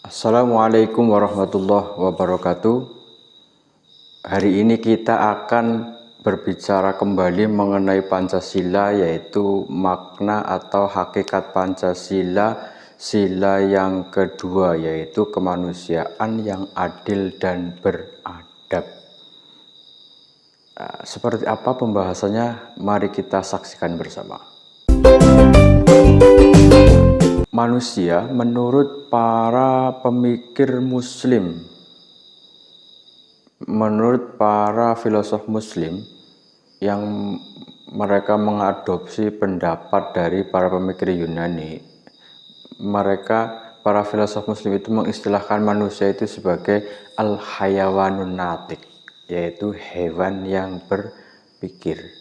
Assalamualaikum warahmatullahi wabarakatuh. Hari ini kita akan berbicara kembali mengenai Pancasila, yaitu makna atau hakikat Pancasila, sila yang kedua, yaitu kemanusiaan yang adil dan beradab. Seperti apa pembahasannya? Mari kita saksikan bersama. Manusia menurut para pemikir muslim, menurut para filosof muslim yang mereka mengadopsi pendapat dari para pemikir Yunani, para filosof muslim itu mengistilahkan manusia itu sebagai al-hayawanun natik, yaitu hewan yang berpikir.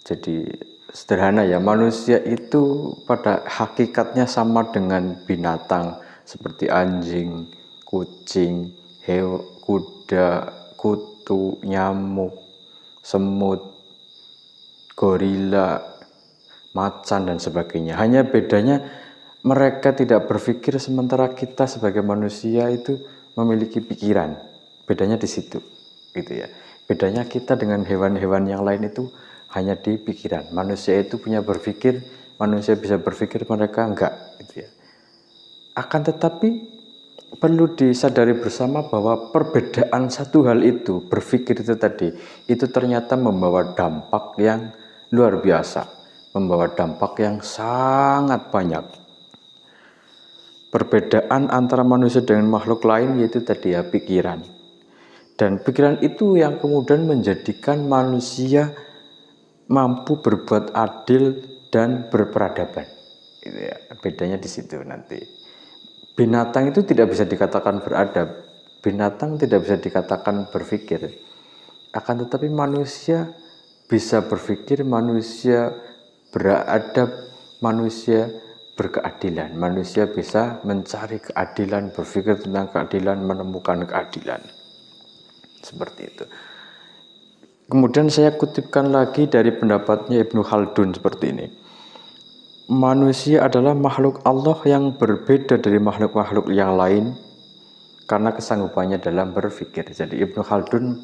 Jadi sederhana ya, manusia itu pada hakikatnya sama dengan binatang seperti anjing, kucing, kuda, kutu, nyamuk, semut, gorila, macan dan sebagainya. Hanya bedanya mereka tidak berpikir, sementara kita sebagai manusia itu memiliki pikiran. Bedanya di situ, gitu ya. Bedanya kita dengan hewan-hewan yang lain itu hanya di pikiran. Manusia itu punya berpikir, manusia bisa berpikir, mereka enggak, gitu ya. Akan tetapi perlu disadari bersama bahwa perbedaan satu hal itu, berpikir itu tadi, itu ternyata membawa dampak yang luar biasa, membawa dampak yang sangat banyak. Perbedaan antara manusia dengan makhluk lain yaitu tadi ya, pikiran. Dan pikiran itu yang kemudian menjadikan manusia mampu berbuat adil dan berperadaban. Itu ya, bedanya di situ nanti. Binatang itu tidak bisa dikatakan beradab, binatang tidak bisa dikatakan berpikir. Akan tetapi manusia bisa berpikir, manusia beradab, manusia berkeadilan. Manusia bisa mencari keadilan, berpikir tentang keadilan, menemukan keadilan. Seperti itu. Kemudian saya kutipkan lagi dari pendapatnya Ibnu Khaldun seperti ini. Manusia adalah makhluk Allah yang berbeda dari makhluk-makhluk yang lain karena kesanggupannya dalam berpikir. Jadi Ibnu Khaldun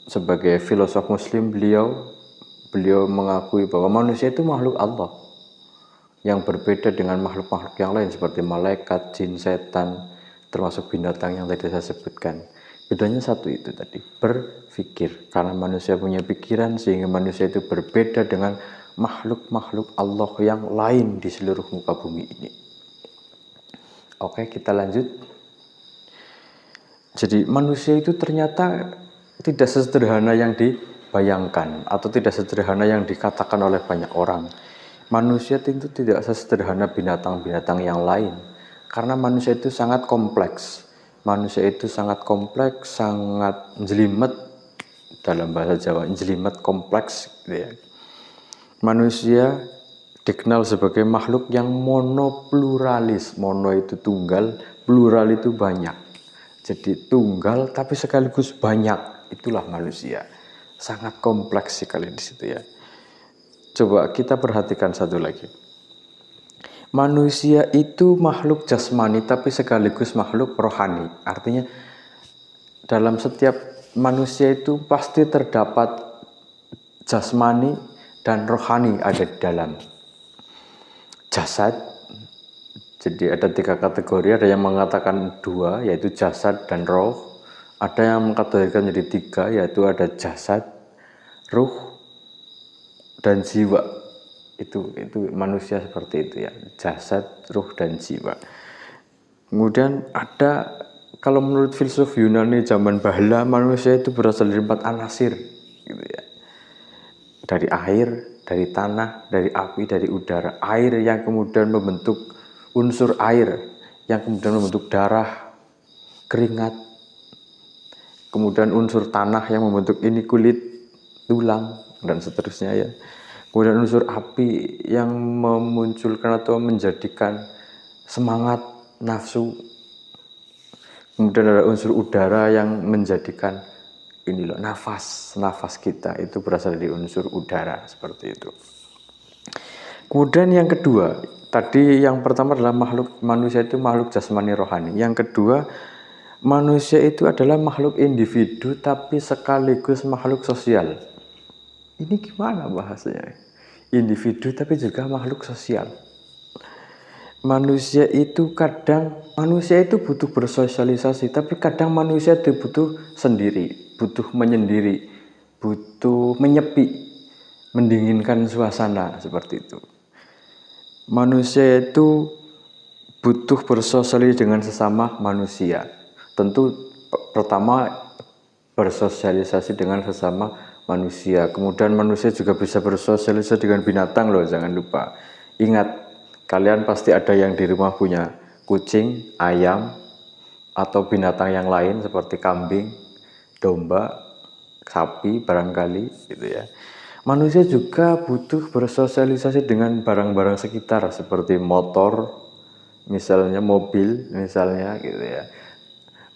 sebagai filosof muslim, beliau mengakui bahwa manusia itu makhluk Allah yang berbeda dengan makhluk-makhluk yang lain seperti malaikat, jin, setan, termasuk binatang yang tadi saya sebutkan. Bedanya satu itu tadi, berpikir. Karena manusia punya pikiran sehingga manusia itu berbeda dengan makhluk-makhluk Allah yang lain di seluruh muka bumi ini. Oke, kita lanjut. Jadi manusia itu ternyata tidak sesederhana yang dibayangkan atau tidak sesederhana yang dikatakan oleh banyak orang. Manusia itu tidak sesederhana binatang-binatang yang lain. Karena manusia itu sangat kompleks. Manusia itu sangat kompleks, sangat jelimet, dalam bahasa Jawa, jelimet, kompleks, gitu ya. Manusia dikenal sebagai makhluk yang monopluralis. Mono itu tunggal, plural itu banyak. Jadi tunggal tapi sekaligus banyak. Itulah manusia. Sangat kompleks sekali di situ ya. Coba kita perhatikan satu lagi. Manusia itu makhluk jasmani tapi sekaligus makhluk rohani. Artinya dalam setiap manusia itu pasti terdapat jasmani dan rohani ada di dalam jasad. Jadi ada 3 kategori, ada yang mengatakan 2 yaitu jasad dan roh. Ada yang mengkategorikan jadi 3 yaitu ada jasad, ruh, dan jiwa. Itu manusia seperti itu ya, jasad, ruh, dan jiwa. Kemudian ada, kalau menurut filsuf Yunani zaman bahla, manusia itu berasal dari 4 anasir, gitu ya. Dari air, dari tanah, dari api, dari udara. Air yang kemudian membentuk unsur air, yang kemudian membentuk darah, keringat. Kemudian unsur tanah yang membentuk ini kulit, tulang, dan seterusnya ya. Kemudian unsur api yang memunculkan atau menjadikan semangat, nafsu. Kemudian ada unsur udara yang menjadikan ini loh, nafas kita itu berasal dari unsur udara, seperti itu. Kemudian yang kedua, tadi yang pertama adalah manusia itu makhluk jasmani rohani. Yang kedua, manusia itu adalah makhluk individu tapi sekaligus makhluk sosial. Ini gimana bahasanya? Individu tapi juga makhluk sosial. Manusia itu butuh bersosialisasi, tapi kadang manusia itu butuh sendiri, butuh menyendiri, butuh menyepi, mendinginkan suasana seperti itu. Manusia itu butuh bersosialisasi dengan sesama manusia. Tentu pertama bersosialisasi dengan sesama manusia. Kemudian manusia juga bisa bersosialisasi dengan binatang loh, jangan lupa. Ingat, kalian pasti ada yang di rumah punya kucing, ayam, atau binatang yang lain seperti kambing, domba, sapi barangkali gitu ya. Manusia juga butuh bersosialisasi dengan barang-barang sekitar seperti motor, misalnya mobil, misalnya gitu ya.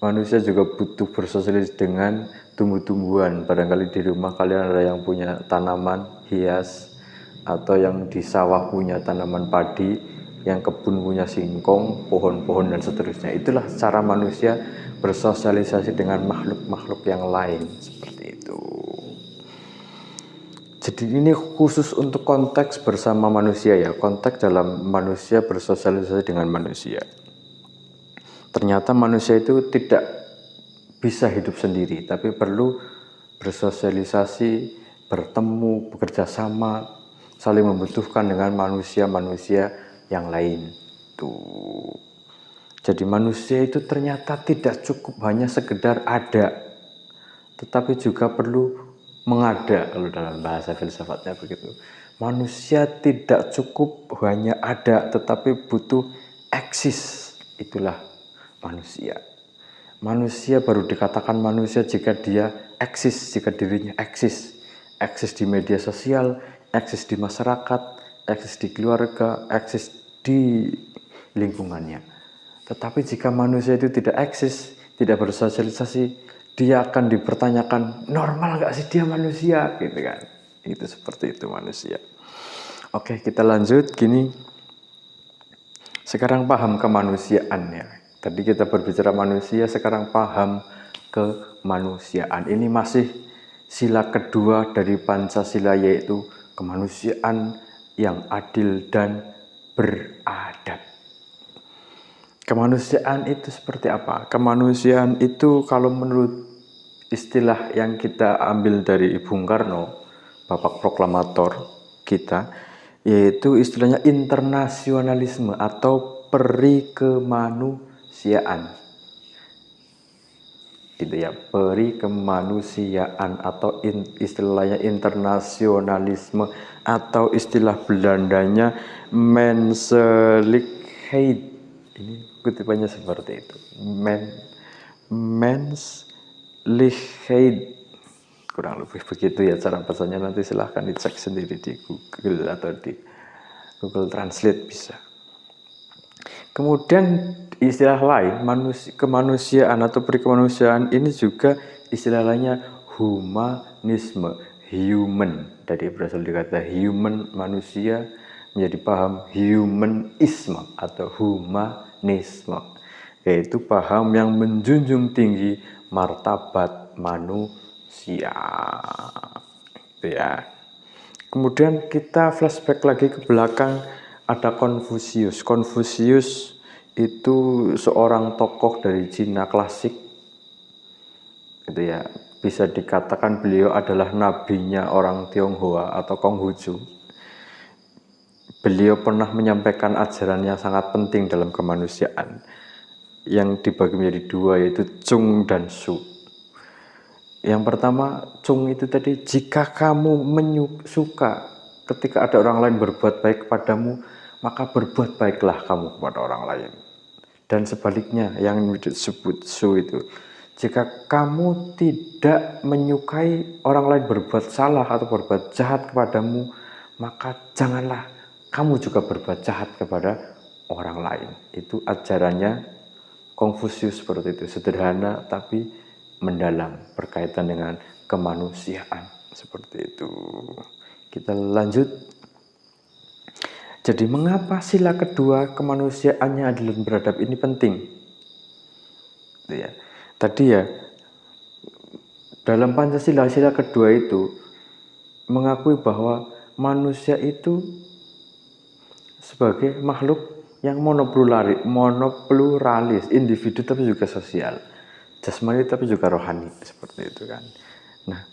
Manusia juga butuh bersosialisasi dengan tumbuh-tumbuhan. Barangkali di rumah kalian ada yang punya tanaman hias, atau yang di sawah punya tanaman padi, yang kebun punya singkong, pohon-pohon dan seterusnya. Itulah cara manusia bersosialisasi dengan makhluk-makhluk yang lain seperti itu. Jadi ini khusus untuk konteks bersama manusia ya, konteks dalam manusia bersosialisasi dengan manusia. Ternyata manusia itu tidak bisa hidup sendiri, tapi perlu bersosialisasi, bertemu, bekerja sama, saling membutuhkan dengan manusia-manusia yang lain. Tuh. Jadi manusia itu ternyata tidak cukup hanya sekedar ada, tetapi juga perlu mengada, kalau dalam bahasa filsafatnya begitu. Manusia tidak cukup hanya ada, tetapi butuh eksis. Itulah manusia. Manusia baru dikatakan manusia jika dia eksis, jika dirinya eksis. Eksis di media sosial, eksis di masyarakat, eksis di keluarga, eksis di lingkungannya. Tetapi jika manusia itu tidak eksis, tidak bersosialisasi, dia akan dipertanyakan, normal gak sih dia manusia, gitu kan? Itu seperti itu manusia. Oke, kita lanjut gini. Sekarang paham kemanusiaan ya. Tadi kita berbicara manusia, sekarang paham kemanusiaan. Ini masih sila kedua dari Pancasila, yaitu kemanusiaan yang adil dan beradab. Kemanusiaan itu seperti apa? Kemanusiaan itu kalau menurut istilah yang kita ambil dari Bung Karno, Bapak Proklamator kita, yaitu istilahnya internasionalisme atau perikemanusiaan. Gitu ya, perikemanusiaan atau istilahnya internasionalisme, atau istilah Belandanya menselijkheid. Ini kutipannya seperti itu. Menselijkheid, kurang lebih begitu ya cara bacanya. Nanti silahkan dicek sendiri di Google atau di Google Translate bisa. Kemudian istilah lain kemanusiaan atau perikemanusiaan ini juga istilah lainnya humanisme, human, dari berasal dari kata human, manusia, menjadi paham humanisme atau humanisme, yaitu paham yang menjunjung tinggi martabat manusia. Itu ya. Kemudian kita flashback lagi ke belakang, ada Konfusius. Konfusius itu seorang tokoh dari Cina klasik. Gitu ya. Bisa dikatakan beliau adalah nabinya orang Tionghoa atau Konghucu. Beliau pernah menyampaikan ajaran yang sangat penting dalam kemanusiaan, yang dibagi menjadi dua, yaitu Chung dan Su. Yang pertama, Chung itu tadi, jika kamu suka ketika ada orang lain berbuat baik kepadamu, maka berbuat baiklah kamu kepada orang lain. Dan sebaliknya, yang disebut Su itu, jika kamu tidak menyukai orang lain berbuat salah atau berbuat jahat kepadamu, maka janganlah kamu juga berbuat jahat kepada orang lain. Itu ajarannya Konfusius seperti itu, sederhana tapi mendalam, berkaitan dengan kemanusiaan seperti itu. Kita lanjut. Jadi mengapa sila kedua kemanusiaannya adil dan beradab ini penting? Ya. Tadi ya, dalam Pancasila sila kedua itu mengakui bahwa manusia itu sebagai makhluk yang monopluralis, individu tapi juga sosial, jasmani tapi juga rohani, seperti itu kan. Nah,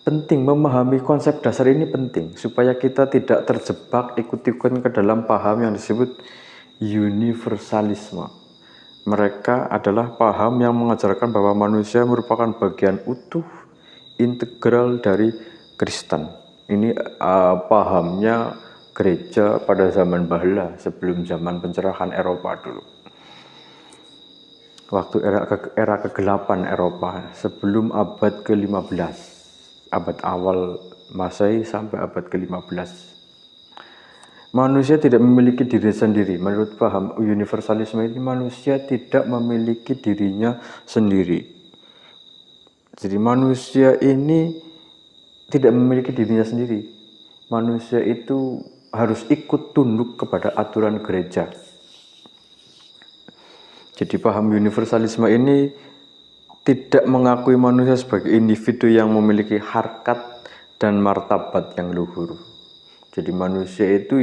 penting memahami konsep dasar ini penting supaya kita tidak terjebak ikut-ikutan ke dalam paham yang disebut universalisme. Mereka adalah paham yang mengajarkan bahwa manusia merupakan bagian utuh integral dari Kristen. Ini pahamnya gereja pada zaman bahla, sebelum zaman pencerahan Eropa dulu. Waktu era kegelapan Eropa, sebelum abad ke-15, abad awal Masehi sampai abad ke-15. Manusia tidak memiliki diri sendiri. Menurut paham universalisme ini, manusia tidak memiliki dirinya sendiri. Jadi manusia ini tidak memiliki dirinya sendiri. Manusia itu harus ikut tunduk kepada aturan gereja. Jadi paham universalisme ini tidak mengakui manusia sebagai individu yang memiliki harkat dan martabat yang luhur. Jadi manusia itu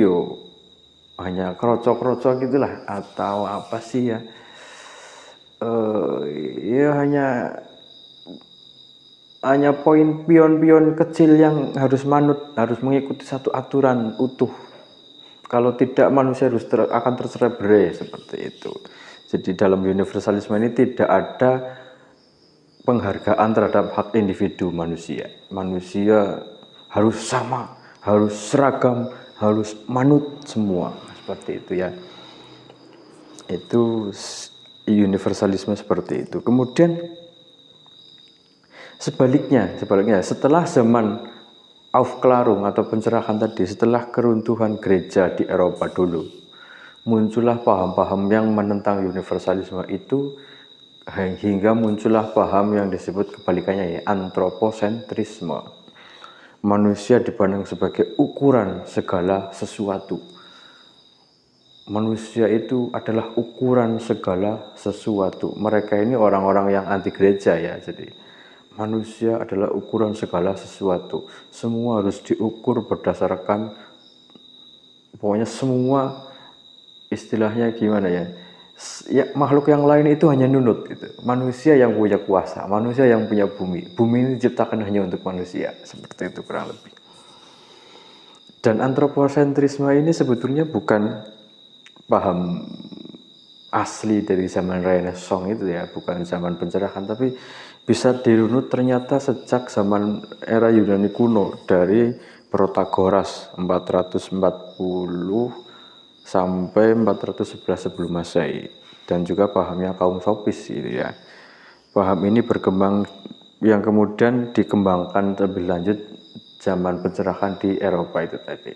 hanya krocok-krocok gitulah, atau apa sih ya? Hanya pion-pion kecil yang harus manut, harus mengikuti satu aturan utuh. Kalau tidak, manusia akan tercerai-berai seperti itu. Jadi dalam universalisme ini tidak ada penghargaan terhadap hak individu manusia. Manusia harus sama, harus seragam, harus manut semua, seperti itu ya. Itu universalisme seperti itu. Kemudian sebaliknya setelah zaman Aufklärung atau pencerahan tadi, setelah keruntuhan gereja di Eropa dulu, muncullah paham-paham yang menentang universalisme itu, hingga muncullah paham yang disebut kebalikannya, antroposentrisme. Manusia dipandang sebagai ukuran segala sesuatu. Manusia itu adalah ukuran segala sesuatu. Mereka ini orang-orang yang anti gereja ya, jadi manusia adalah ukuran segala sesuatu. Semua harus diukur berdasarkan, pokoknya semua, istilahnya gimana ya? Ya, makhluk yang lain itu hanya nunut gitu. Manusia yang punya kuasa, manusia yang punya bumi. Bumi ini diciptakan hanya untuk manusia, seperti itu kurang lebih. Dan antroposentrisme ini sebetulnya bukan paham asli dari zaman Renaissance itu ya, bukan zaman pencerahan, tapi bisa dirunut ternyata sejak zaman era Yunani kuno, dari Protagoras 440 sampai 411 sebelum Masehi, dan juga pahamnya kaum Sofis gitu ya. Paham ini berkembang yang kemudian dikembangkan lebih lanjut zaman pencerahan di Eropa itu tadi.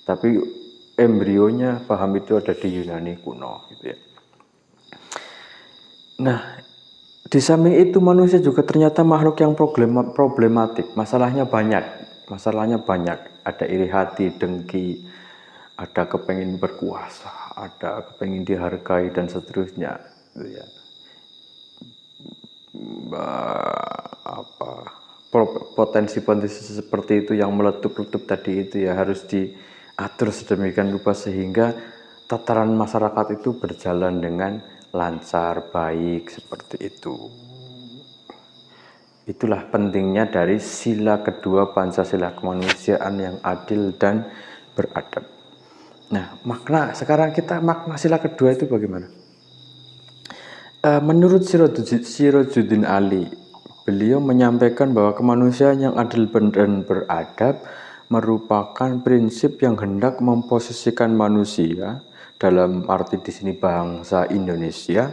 Tapi embrionya paham itu ada di Yunani kuno gitu ya. Nah, di samping itu manusia juga ternyata makhluk yang problematik. Masalahnya banyak. Ada iri hati, dengki, ada kepengen berkuasa, ada kepengen dihargai dan seterusnya. Gitu ya. Potensi-potensi seperti itu yang meletup-letup tadi itu ya harus diatur sedemikian rupa sehingga tataran masyarakat itu berjalan dengan lancar, baik, seperti itu. Itulah pentingnya dari sila kedua Pancasila, kemanusiaan yang adil dan beradab. Nah, sekarang kita makna sila kedua itu bagaimana? Menurut Sirajuddin Ali, beliau menyampaikan bahwa kemanusiaan yang adil dan beradab merupakan prinsip yang hendak memposisikan manusia, dalam arti di sini bangsa Indonesia,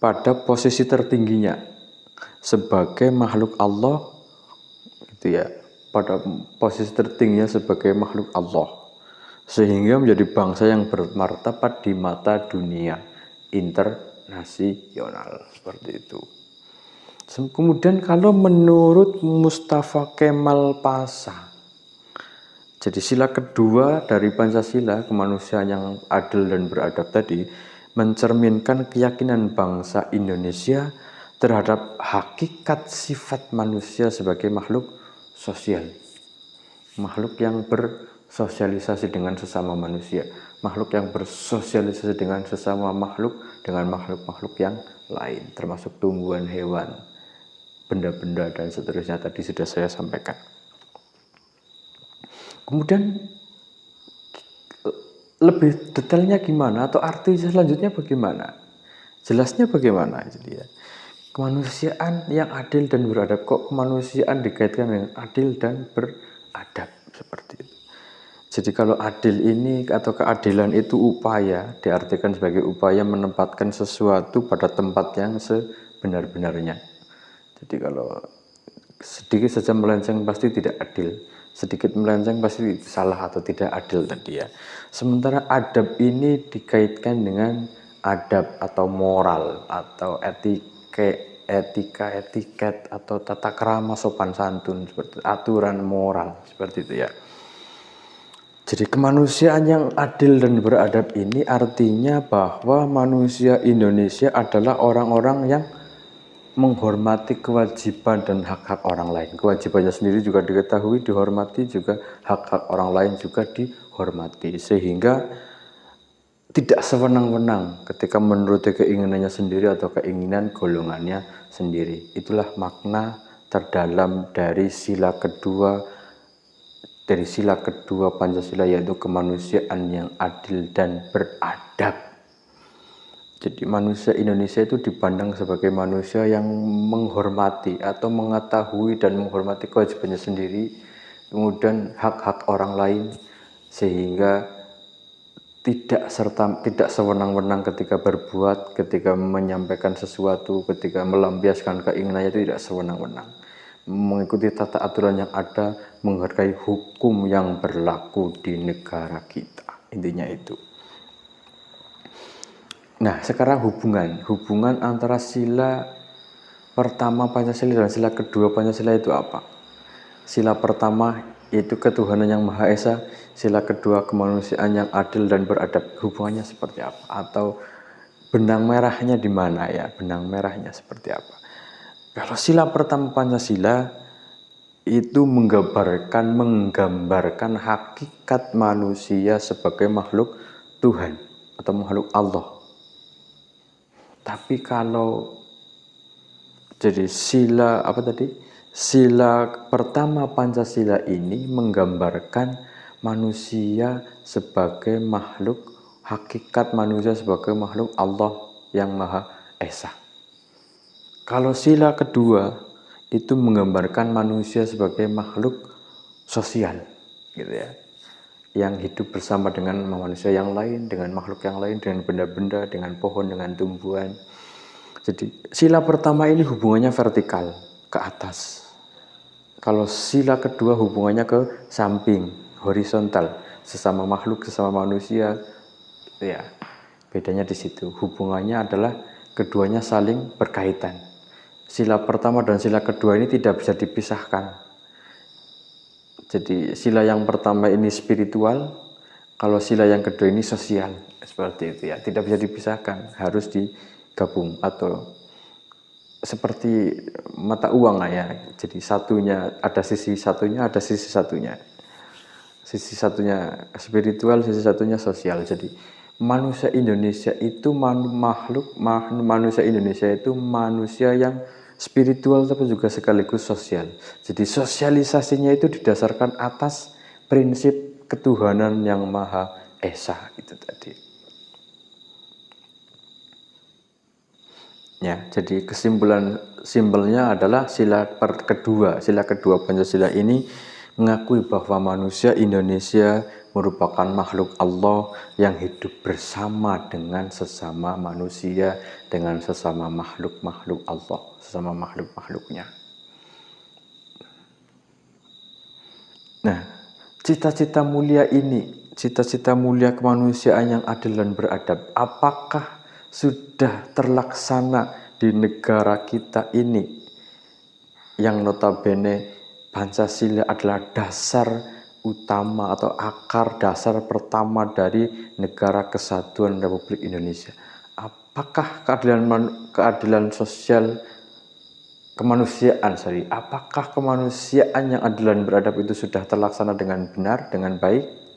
pada posisi tertingginya sebagai makhluk Allah, gitu ya, pada posisi tertingginya sebagai makhluk Allah, sehingga menjadi bangsa yang bermartabat di mata dunia internasional, seperti itu. Kemudian kalau menurut Mustafa Kemal Pasha, Jadi sila kedua dari Pancasila, kemanusiaan yang adil dan beradab tadi, mencerminkan keyakinan bangsa Indonesia terhadap hakikat sifat manusia sebagai makhluk sosial. Makhluk yang bersosialisasi dengan sesama manusia, makhluk yang bersosialisasi dengan sesama makhluk, dengan makhluk-makhluk yang lain, termasuk tumbuhan, hewan, benda-benda, dan seterusnya tadi sudah saya sampaikan. Kemudian lebih detailnya gimana atau arti selanjutnya bagaimana? Jelasnya bagaimana? Jadi ya, kemanusiaan yang adil dan beradab, kok kemanusiaan dikaitkan dengan adil dan beradab seperti itu. Jadi kalau adil ini atau keadilan itu upaya, diartikan sebagai upaya menempatkan sesuatu pada tempat yang sebenar-benarnya. Jadi kalau sedikit saja melenceng pasti tidak adil, sedikit melenceng pasti salah atau tidak adil tadi ya. Sementara adab ini dikaitkan dengan adab atau moral atau etika, etiket atau tata krama sopan santun, seperti aturan moral seperti itu ya. Jadi kemanusiaan yang adil dan beradab ini artinya bahwa manusia Indonesia adalah orang-orang yang menghormati kewajiban dan hak-hak orang lain. Kewajibannya sendiri juga diketahui, dihormati, juga hak-hak orang lain juga dihormati. Sehingga tidak sewenang-wenang ketika menuruti keinginannya sendiri atau keinginan golongannya sendiri. Itulah makna terdalam dari sila kedua Pancasila, yaitu kemanusiaan yang adil dan beradab. Jadi manusia Indonesia itu dipandang sebagai manusia yang menghormati atau mengetahui dan menghormati kewajibannya sendiri, kemudian hak-hak orang lain, sehingga tidak sewenang-wenang ketika berbuat, ketika menyampaikan sesuatu, ketika melampiaskan keinginannya itu tidak sewenang-wenang. Mengikuti tata aturan yang ada, menghargai hukum yang berlaku di negara kita. Intinya itu. Nah, sekarang hubungan antara sila pertama Pancasila dan sila kedua Pancasila itu apa? Sila pertama yaitu ketuhanan yang Maha Esa, sila kedua kemanusiaan yang adil dan beradab. Hubungannya seperti apa? Atau benang merahnya di mana ya? Benang merahnya seperti apa? Kalau sila pertama Pancasila itu menggambarkan hakikat manusia sebagai makhluk Tuhan atau makhluk Allah. Tapi kalau jadi sila pertama Pancasila ini menggambarkan manusia sebagai makhluk, hakikat manusia sebagai makhluk Allah yang Maha Esa. Kalau sila kedua itu menggambarkan manusia sebagai makhluk sosial, gitu ya, yang hidup bersama dengan manusia yang lain, dengan makhluk yang lain, dengan benda-benda, dengan pohon, dengan tumbuhan. Jadi sila pertama ini hubungannya vertikal, ke atas. Kalau sila kedua hubungannya ke samping, horizontal, sesama makhluk, sesama manusia, ya. Bedanya di situ. Hubungannya adalah keduanya saling berkaitan. Sila pertama dan sila kedua ini tidak bisa dipisahkan. Jadi sila yang pertama ini spiritual, kalau sila yang kedua ini sosial, seperti itu ya. Tidak bisa dipisahkan, harus digabung atau seperti mata uang lah ya. Jadi satunya ada sisi satunya, ada sisi satunya. Sisi satunya spiritual, sisi satunya sosial. Jadi manusia Indonesia itu manusia Indonesia itu manusia yang spiritual tapi juga sekaligus sosial. Jadi sosialisasinya itu didasarkan atas prinsip ketuhanan yang Maha Esa itu tadi. Ya, jadi simpelnya adalah sila kedua Pancasila ini mengakui bahwa manusia Indonesia merupakan makhluk Allah yang hidup bersama dengan sesama manusia, dengan sesama makhluk-makhluk Allah, sesama makhluk-makhluknya. Nah, cita-cita mulia ini, cita-cita mulia kemanusiaan yang adil dan beradab, apakah sudah terlaksana di negara kita ini yang notabene Pancasila adalah dasar utama atau akar dasar pertama dari Negara Kesatuan Republik Indonesia. Apakah keadilan sosial kemanusiaan, apakah kemanusiaan yang adil dan beradab itu sudah terlaksana dengan benar, dengan baik?